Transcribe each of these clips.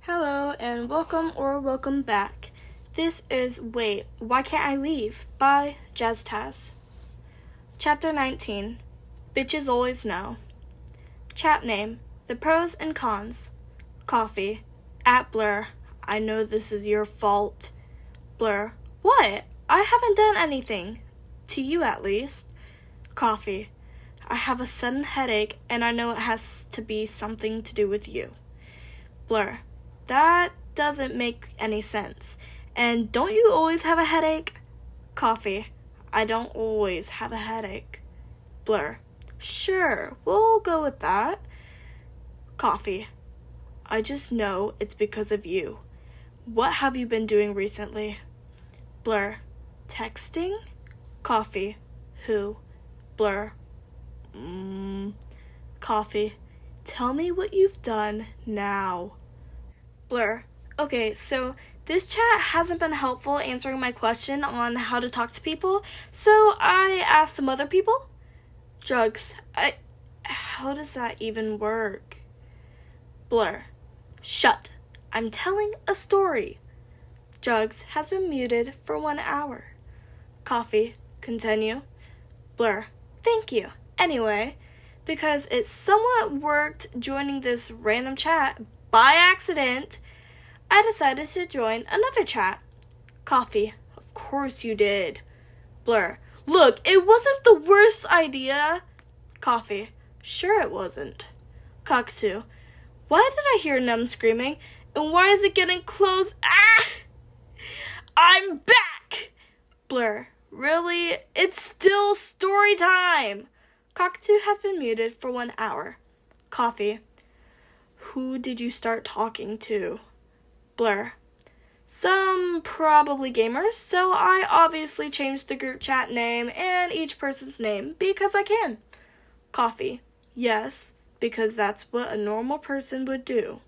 Hello and welcome back. This is Wait, Why Can't I Leave? By JazzTazz. Chapter 19. Bitches Always Know. Chat name, The Pros and Cons. Coffee. At Blurr. I know this is your fault. Blurr. What? I haven't done anything. To you at least. Coffee. I have a sudden headache and I know it has to be something to do with you. Blurr. That doesn't make any sense. And don't you always have a headache? Coffee. I don't always have a headache. Blurr. Sure, we'll go with that. Coffee. I just know it's because of you. What have you been doing recently? Blurr. Texting? Coffee. Who? Blurr. Coffee. Tell me what you've done now. Blurr. Okay, so this chat hasn't been helpful answering my question on how to talk to people, so I asked some other people. Drugs. How does that even work? Blurr. Shut. I'm telling a story. Jugs has been muted for 1 hour. Coffee. Continue. Blurr. Thank you. Anyway, because it somewhat worked joining this random chat by accident, I decided to join another chat. Coffee. Of course you did. Blurr. Look, it wasn't the worst idea. Coffee. Sure it wasn't. Cockatoo. Why did I hear Num screaming? And why is it getting close? Ah! I'm back! Blurr. Really? It's still story time! Cockatoo has been muted for 1 hour. Coffee. Who did you start talking to? Blurr. Some probably gamers, so I obviously changed the group chat name and each person's name because I can. Coffee. Yes, because that's what a normal person would do.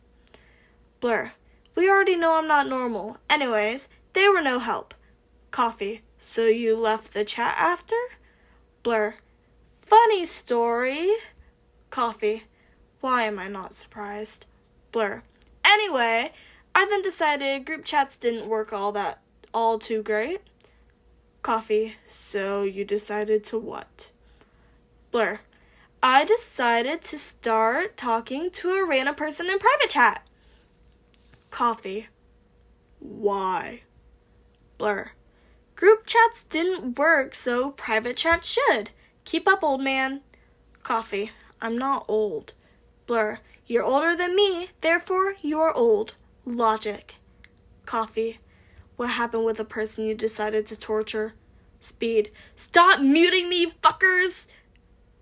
Blurr. We already know I'm not normal. Anyways, they were no help. Coffee. So you left the chat after? Blurr. Funny story. Coffee. Why am I not surprised? Blurr. Anyway, I then decided group chats didn't work all too great. Coffee. So you decided to what? Blurr. I decided to start talking to a random person in private chat. Coffee. Why? Blurr. Group chats didn't work, so private chats should. Keep up, old man. Coffee. I'm not old. Blurr. You're older than me, therefore you are old. Logic. Coffee. What happened with the person you decided to torture? Speed. Stop muting me, fuckers!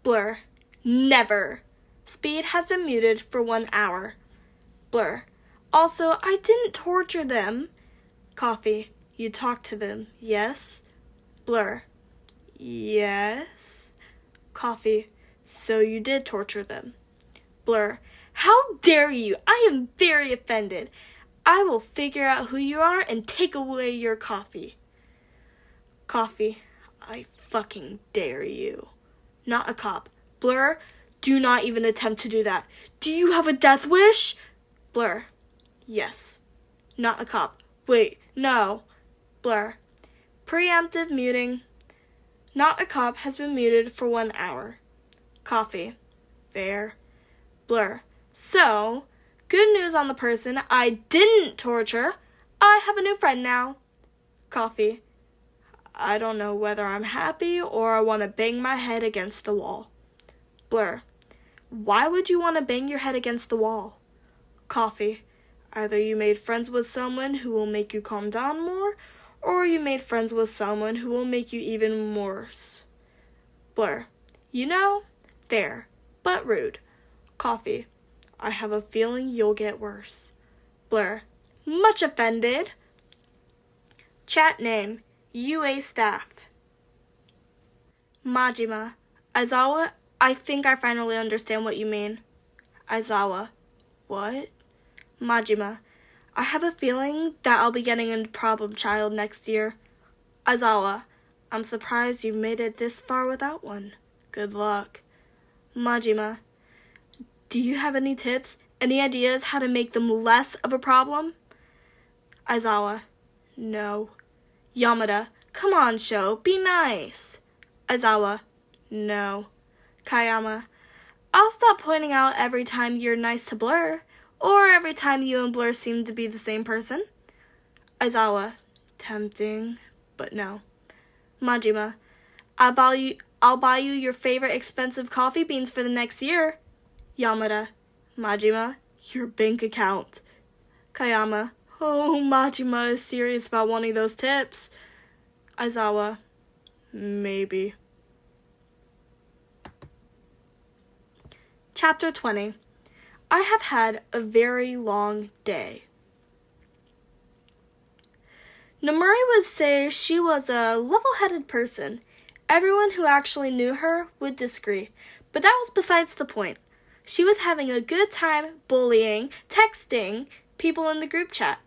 Blurr. Never. Speed has been muted for 1 hour. Blurr. Also, I didn't torture them. Coffee. You talked to them, yes? Blurr. Yes. Coffee. So you did torture them. Blurr. How dare you? I am very offended. I will figure out who you are and take away your coffee. Coffee. I fucking dare you. Not a cop. Blurr. Do not even attempt to do that. Do you have a death wish? Blurr. Yes. Not a cop. Wait, no. Blurr. Preemptive muting. Not a cop has been muted for 1 hour. Coffee. Fair. Blurr. So, good news on the person I didn't torture. I have a new friend now. Coffee. I don't know whether I'm happy or I want to bang my head against the wall. Blurr. Why would you want to bang your head against the wall? Coffee. Either you made friends with someone who will make you calm down more, or you made friends with someone who will make you even worse. Blurr. You know, fair, but rude. Coffee. I have a feeling you'll get worse. Blurr. Much offended. Chat name, UA staff. Majima. Aizawa, I think I finally understand what you mean. Aizawa. What? Majima. I have a feeling that I'll be getting a problem child next year. Aizawa. I'm surprised you've made it this far without one. Good luck. Majima. Do you have any tips? Any ideas how to make them less of a problem? Aizawa, no. Yamada, come on, Sho, be nice. Aizawa, no. Kayama, I'll stop pointing out every time you're nice to Blurr, or every time you and Blurr seem to be the same person. Aizawa, tempting, but no. Majima, I'll buy you your favorite expensive coffee beans for the next year. Yamada, Majima, your bank account. Kayama, oh, Majima is serious about wanting those tips. Aizawa, maybe. Chapter 20. I have had a very long day. Nomuri would say she was a level-headed person. Everyone who actually knew her would disagree, but that was besides the point. She was having a good time bullying, texting people in the group chat,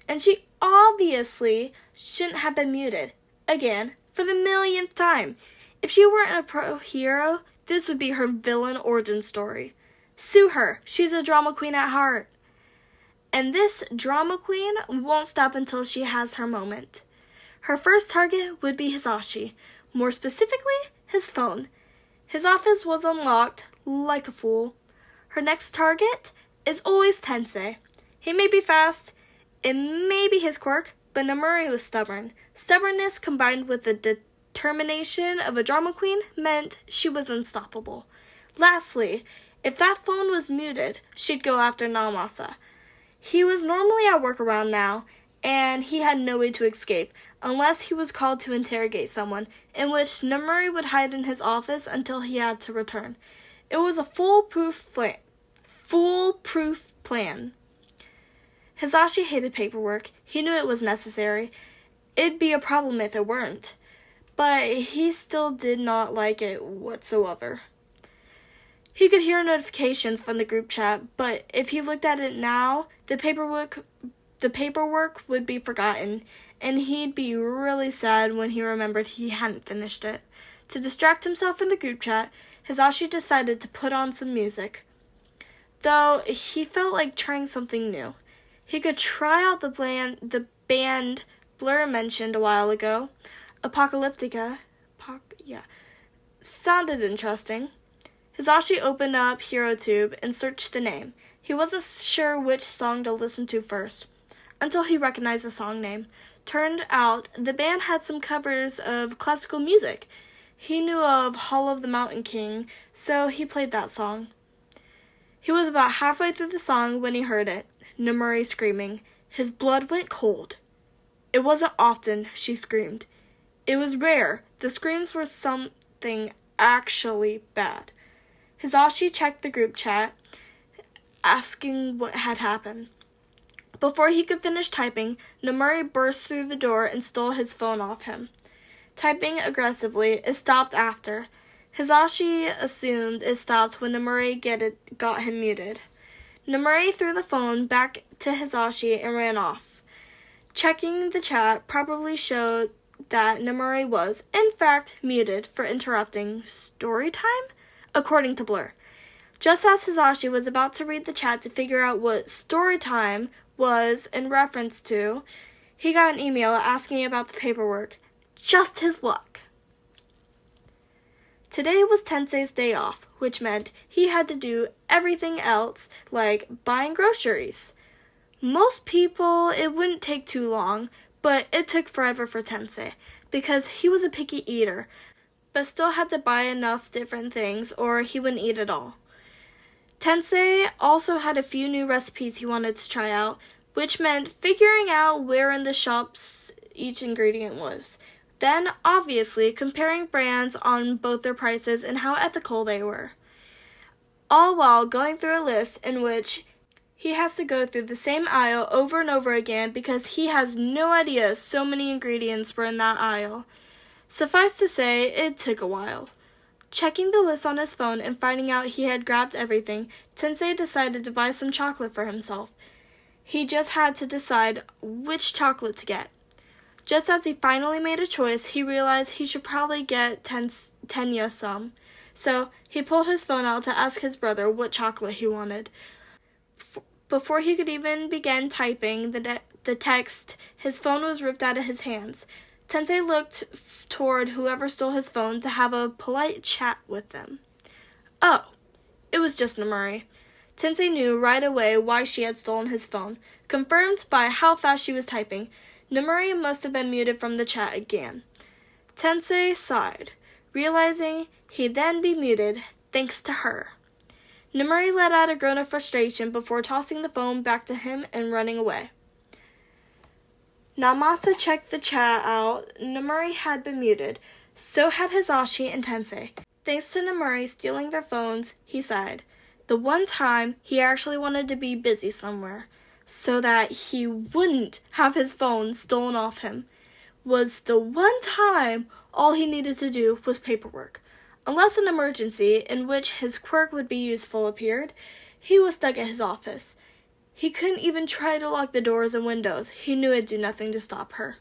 and she obviously shouldn't have been muted. Again, for the millionth time. If she weren't a pro hero, this would be her villain origin story. Sue her. She's a drama queen at heart. And this drama queen won't stop until she has her moment. Her first target would be Hisashi, more specifically, his phone. His office was unlocked, like a fool. Her next target is always Tensei. He may be fast, it may be his quirk, but Nomuri was stubborn. Stubbornness combined with the determination of a drama queen meant she was unstoppable. Lastly, if that phone was muted, she'd go after Namasa. He was normally at work around now, and he had no way to escape, unless he was called to interrogate someone, in which Nomuri would hide in his office until he had to return. It was a foolproof plan. Hisashi hated paperwork. He knew it was necessary. It'd be a problem if it weren't. But he still did not like it whatsoever. He could hear notifications from the group chat, but if he looked at it now, the paperwork would be forgotten, and he'd be really sad when he remembered he hadn't finished it. To distract himself from the group chat, Hisashi decided to put on some music. Though he felt like trying something new. He could try out the band Blurr mentioned a while ago. Apocalyptica. Sounded interesting. Hisashi opened up HeroTube and searched the name. He wasn't sure which song to listen to first, until he recognized the song name. Turned out the band had some covers of classical music. He knew of Hall of the Mountain King, so he played that song. He was about halfway through the song when he heard it, Nomuri screaming. His blood went cold. It wasn't often she screamed. It was rare. The screams were something actually bad. Hisashi checked the group chat, asking what had happened. Before he could finish typing, Nomuri burst through the door and stole his phone off him. Typing aggressively, it stopped after. Hisashi assumed it stopped when Nomuri got him muted. Nomuri threw the phone back to Hisashi and ran off. Checking the chat probably showed that Nomuri was, in fact, muted for interrupting story time, according to Blurr. Just as Hisashi was about to read the chat to figure out what story time was in reference to, he got an email asking about the paperwork. Just his luck. Today was Tensei's day off, which meant he had to do everything else, like buying groceries. Most people, it wouldn't take too long, but it took forever for Tensei, because he was a picky eater, but still had to buy enough different things or he wouldn't eat at all. Tensei also had a few new recipes he wanted to try out, which meant figuring out where in the shops each ingredient was. Then, obviously, comparing brands on both their prices and how ethical they were. All while going through a list in which he has to go through the same aisle over and over again because he has no idea so many ingredients were in that aisle. Suffice to say, it took a while. Checking the list on his phone and finding out he had grabbed everything, Tensei decided to buy some chocolate for himself. He just had to decide which chocolate to get. Just as he finally made a choice, he realized he should probably get Tenya some. So he pulled his phone out to ask his brother what chocolate he wanted. Before he could even begin typing the text, his phone was ripped out of his hands. Tensei looked toward whoever stole his phone to have a polite chat with them. Oh, it was just Nomuri. Tensei knew right away why she had stolen his phone, confirmed by how fast she was typing. Nomuri must have been muted from the chat again. Tensei sighed, realizing he'd then be muted thanks to her. Nomuri let out a groan of frustration before tossing the phone back to him and running away. Namasa checked the chat out. Nomuri had been muted. So had Hisashi and Tensei. Thanks to Nomuri stealing their phones, he sighed. The one time he actually wanted to be busy somewhere, so that he wouldn't have his phone stolen off him, was the one time all he needed to do was paperwork. Unless an emergency in which his quirk would be useful appeared, he was stuck at his office. He couldn't even try to lock the doors and windows. He knew it'd do nothing to stop her.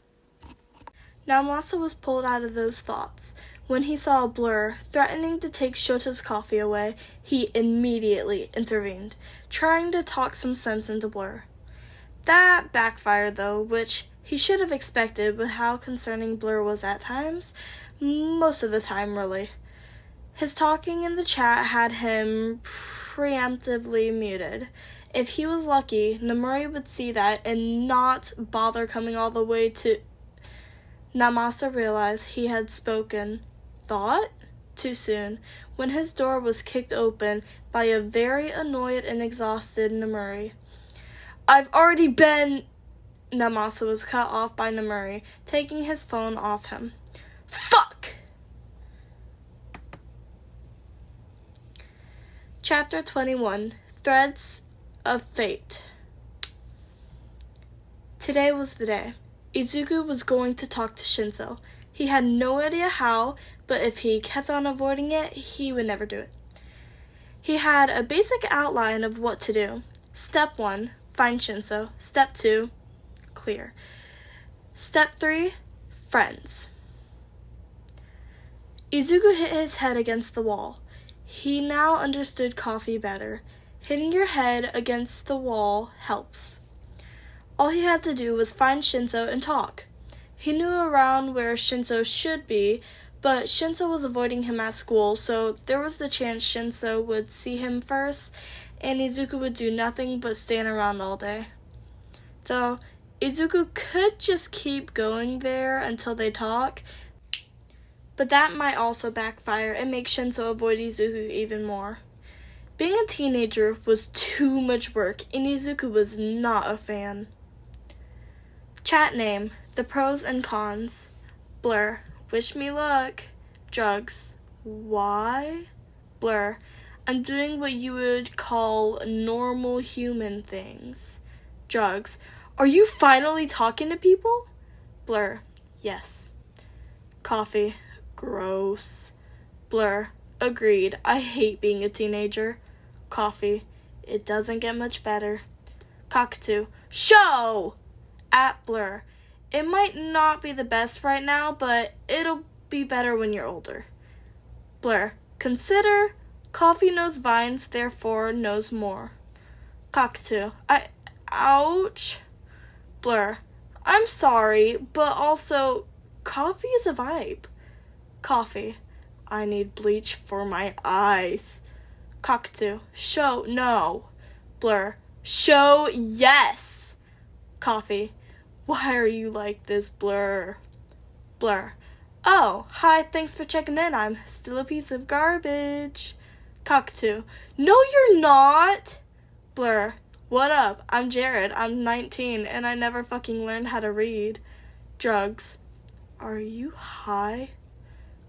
Namasa was pulled out of those thoughts. When he saw Blurr threatening to take Shota's coffee away, he immediately intervened, trying to talk some sense into Blurr. That backfired, though, which he should have expected with how concerning Blurr was at times. Most of the time, really. His talking in the chat had him preemptively muted. If he was lucky, Nomuri would see that and not bother coming all the way to... Namasa realized he had spoken thought too soon when his door was kicked open by a very annoyed and exhausted Nomuri. I've already been... Namasa was cut off by Nomuri, taking his phone off him. Fuck! Chapter 21, Threads of Fate. Today was the day. Izuku was going to talk to Shinso. He had no idea how, but if he kept on avoiding it, he would never do it. He had a basic outline of what to do. Step 1, find Shinso. Step 2, clear. Step 3, friends. Izuku hit his head against the wall. He now understood coffee better. Hitting your head against the wall helps. All he had to do was find Shinso and talk. He knew around where Shinso should be, but Shinso was avoiding him at school, so there was the chance Shinso would see him first, and Izuku would do nothing but stand around all day. So, Izuku could just keep going there until they talk, but that might also backfire and make Shinso avoid Izuku even more. Being a teenager was too much work, and Izuku was not a fan. Chat name, the pros and cons. Blurr, wish me luck. Drugs, why? Blurr, I'm doing what you would call normal human things. Drugs, are you finally talking to people? Blurr, yes. Coffee, gross. Blurr, agreed, I hate being a teenager. Coffee, it doesn't get much better. Cockatoo, show! At Blurr, it might not be the best right now, but it'll be better when you're older. Blurr, consider coffee knows vines, therefore knows more. Cockatoo, ouch. Blurr, I'm sorry, but also, coffee is a vibe. Coffee, I need bleach for my eyes. Cockatoo, show, no. Blurr, show, yes. Coffee, why are you like this, Blurr? Blurr, oh, hi, thanks for checking in. I'm still a piece of garbage. Cockatoo, no you're not. Blurr, what up? I'm Jared. I'm 19 and I never fucking learned how to read. Drugs, are you high?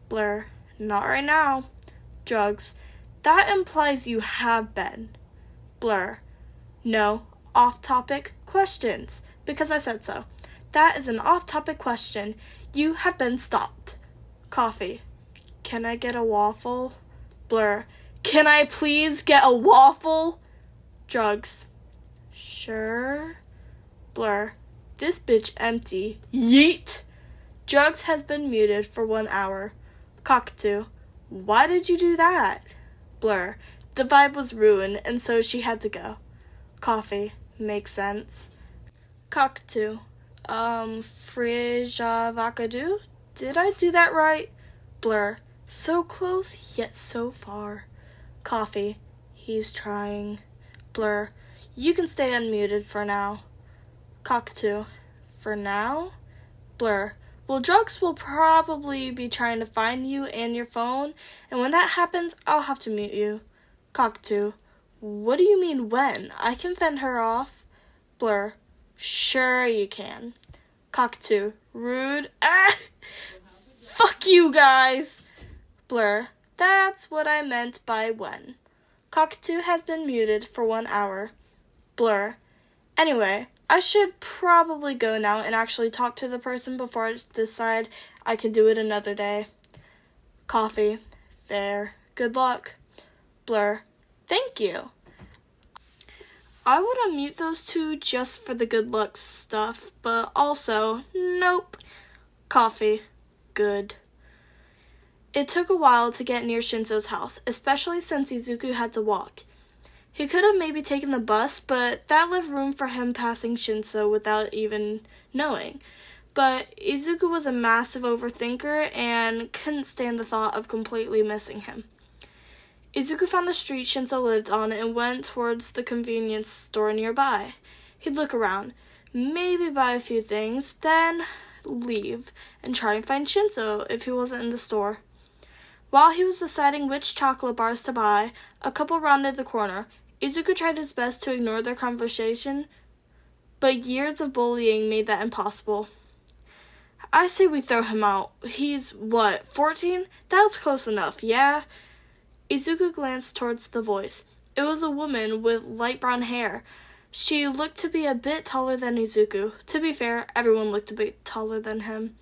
Blurr, not right now. Drugs, that implies you have been. Blurr, no, off-topic questions, because I said so. That is an off-topic question. You have been stopped. Coffee, can I get a waffle? Blurr, can I please get a waffle? Drugs, sure. Blurr, this bitch empty. Yeet. Drugs has been muted for 1 hour. Cockatoo, why did you do that? Blurr, the vibe was ruined and so she had to go. Coffee. Makes sense. Cockatoo. Vakadu? Did I do that right? Blurr. So close, yet so far. Coffee. He's trying. Blurr. You can stay unmuted for now. Cockatoo. For now? Blurr. Well, drugs will probably be trying to find you and your phone, and when that happens, I'll have to mute you. Cockatoo. What do you mean when? I can fend her off. Blurr. Sure you can. Cockatoo. Rude. Ah! Fuck you guys! Blurr. That's what I meant by when. Cockatoo has been muted for 1 hour. Blurr. Anyway, I should probably go now and actually talk to the person before I decide I can do it another day. Coffee. Fair. Good luck. Blurr. Thank you. I would unmute those two just for the good luck stuff, but also, nope. Coffee. Good. It took a while to get near Shinso's house, especially since Izuku had to walk. He could have maybe taken the bus, but that left room for him passing Shinso without even knowing. But Izuku was a massive overthinker and couldn't stand the thought of completely missing him. Izuku found the street Shinso lived on and went towards the convenience store nearby. He'd look around, maybe buy a few things, then leave and try and find Shinso if he wasn't in the store. While he was deciding which chocolate bars to buy, a couple rounded the corner. Izuku tried his best to ignore their conversation, but years of bullying made that impossible. I say we throw him out. He's, 14? That was close enough, yeah? Izuku glanced towards the voice. It was a woman with light brown hair. She looked to be a bit taller than Izuku. To be fair, everyone looked a bit taller than him.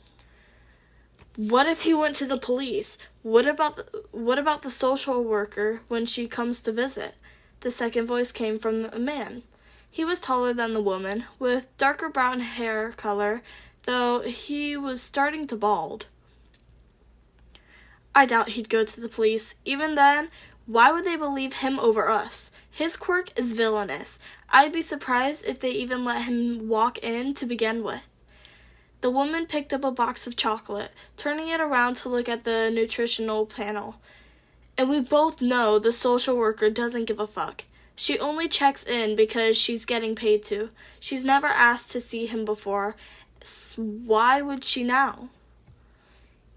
What if he went to the police? What about the social worker when she comes to visit? The second voice came from a man. He was taller than the woman, with darker brown hair color, though he was starting to bald. I doubt he'd go to the police. Even then, why would they believe him over us? His quirk is villainous. I'd be surprised if they even let him walk in to begin with. The woman picked up a box of chocolate, turning it around to look at the nutritional panel. And we both know the social worker doesn't give a fuck. She only checks in because she's getting paid to. She's never asked to see him before. Why would she now?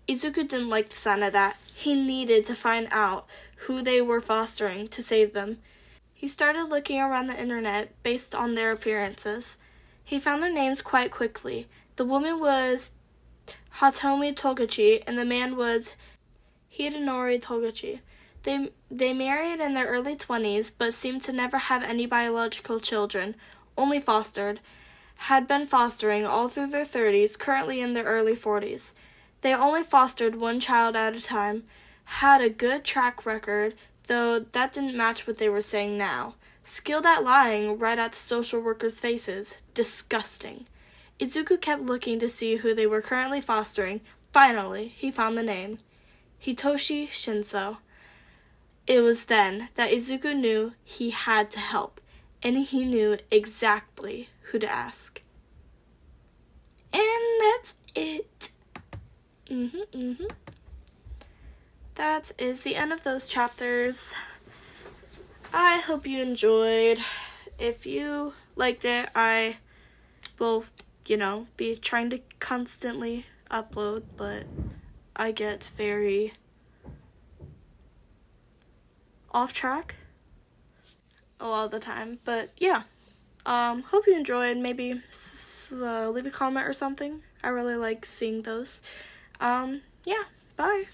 Izuku didn't like the sound of that. He needed to find out who they were fostering to save them. He started looking around the internet based on their appearances. He found their names quite quickly. The woman was Hatomi Togachi, and the man was Hidenori Togachi. They married in their early 20s, but seemed to never have any biological children, only fostered. Had been fostering all through their 30s, currently in their early 40s. They only fostered one child at a time, had a good track record, though that didn't match what they were saying now. Skilled at lying right at the social workers' faces. Disgusting. Izuku kept looking to see who they were currently fostering. Finally, he found the name. Hitoshi Shinso. It was then that Izuku knew he had to help, and he knew exactly who to ask. And that's it. That is the end of those chapters. I hope you enjoyed. If you liked it, I will, be trying to constantly upload, but I get very off track a lot of the time. But yeah, hope you enjoyed. Maybe leave a comment or something. I really like seeing those. Yeah, bye.